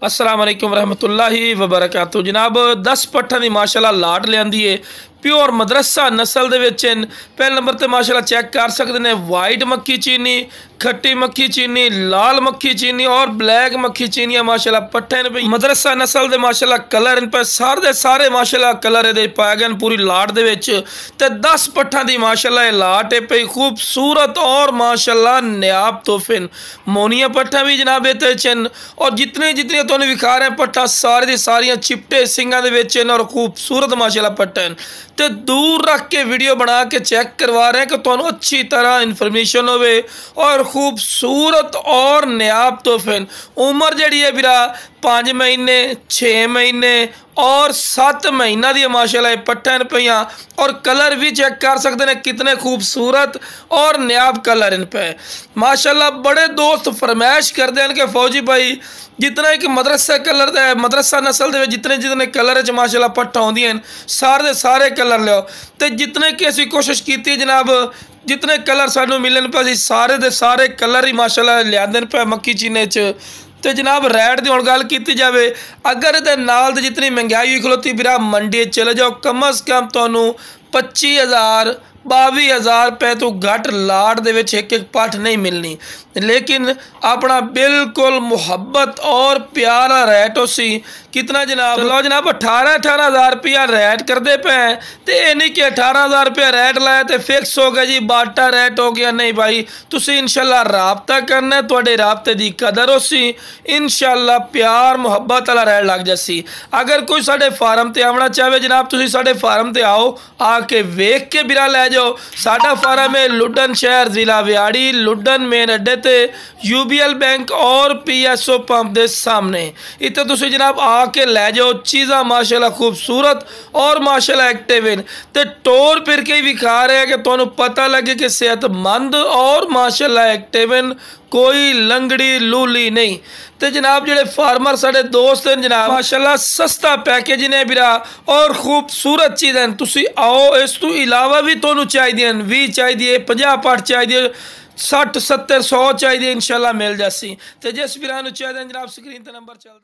अस्सलाम वालेकुम रहमतुल्लाहि व बरकातहू। जनाब 10 पट्ठा की माशाल्लाह लाट लियांदी है प्योर मदरसा नस्ल दे विच। पहले नंबर ते माशाल्लाह चेक कर सकते हैं वाइट मक्खी चीनी, खट्टी मक्खी चीनी, लाल मक्खी चीनी और ब्लैक मक्खी चीनियां माशाल्लाह पट्ठे ने पे मदरसा नस्ल दे माशाल्लाह कलर इन पे सारे दे सारे माशाल्लाह कलर ये पाए गए पूरी लाट दे विच। ते 10 पट्ठा की माशाल्लाह लाट है पे खूबसूरत और माशाल्लाह नायाब तोहफे मोनिया पट्ठा भी जनाब इहदे च। और जितने जितने तुहानूं विखा रहे हैं पट्ठा सारे दी सारियां चिपटे सिंगां दे विच और खूबसूरत माशाल्लाह पट्ठा तो दूर रख के वीडियो बना के चेक करवा रहे हैं कि तुहानूं अच्छी तरह इन्फॉर्मेशन होवे और खूबसूरत और नायाब तोहफे। उम्र जिहड़ी है वीरा 5 महीने, 6 महीने और 7 महीना दी माशाल्लाह पट्ठन पियाँ। और कलर भी चेक कर सकते हैं कितने खूबसूरत और नायाब कलर इन पे माशाल्लाह। बड़े दोस्त फरमाइश करते हैं कि फौजी भाई जितना एक मदरसा कलर है मदरसा नस्ल के जितने जितने कलर च माशाल्लाह पट्ठा आउंदियां सारे सारे कलर लियो। तो जितने की असीं कोशिश की जनाब जितने कलर सानू मिलन पे सारे दे सारे कलर ही माशाल्लाह लियादे पे मक्खी चीने च। तो जनाब रेट की हुण गल की जाए अगर ये नाल जितनी महंगाई हुई खलोती बिरा मंडी चले जाओ कम अज़ कम तुहानू 25,000 22,000 रुपए तो घट लाट दे विच एक पट्ठ नहीं मिलनी। लेकिन अपना बिल्कुल मुहब्बत और प्यारा रेट उसी कितना जनाब लो जनाब 18,000 रुपया रेट करते पे हैं। तो यह नहीं कि 18,000 रुपया रेट लाया तो फिक्स हो गया जी बाटा रेट हो गया। नहीं भाई तुसी इंशाल्लाह राबता करना थोड़े राबते की कदर उसी इंशाल्लाह प्यार मुहब्बत वाला रेट लग जासी। अगर कोई साडे फार्म ते आना चाहे जनाब तुसी साडे फार्म ते आओ आके वेख के बिरा लै जाओ। साडा फार्म है लुडन शहर जिला व्याड़ी लुडन मेन अड्डे ते UBL बैंक और PSO पंप के सामने। इतने तुसी जनाब आके लै जाओ चीज़ा माशाल्लाह खूबसूरत और माशाल्लाह एक्टिव इन। तो टोर फिर के भी खा रहे हैं कि तुहानूं पता लगे कि सेहतमंद और माशाल्लाह एक्टिव इन कोई लंगड़ी लूली नहीं। तो जनाब जेडे फार्मर साडे दोस्त हैं जनाब माशाल्लाह सस्ता पैकेज ने बिरा और खूबसूरत चीज़ हैं। तुसी आओ इस तो इलावा भी तुहानूं चाहिए 20 चाहिए 50 पट्ठ चाहिए 60 70 100 चाहिए इंशाल्लाह मिल जासी। तो जिस बिरा नूं चाहिए जनाब स्क्रीन पर नंबर चलता।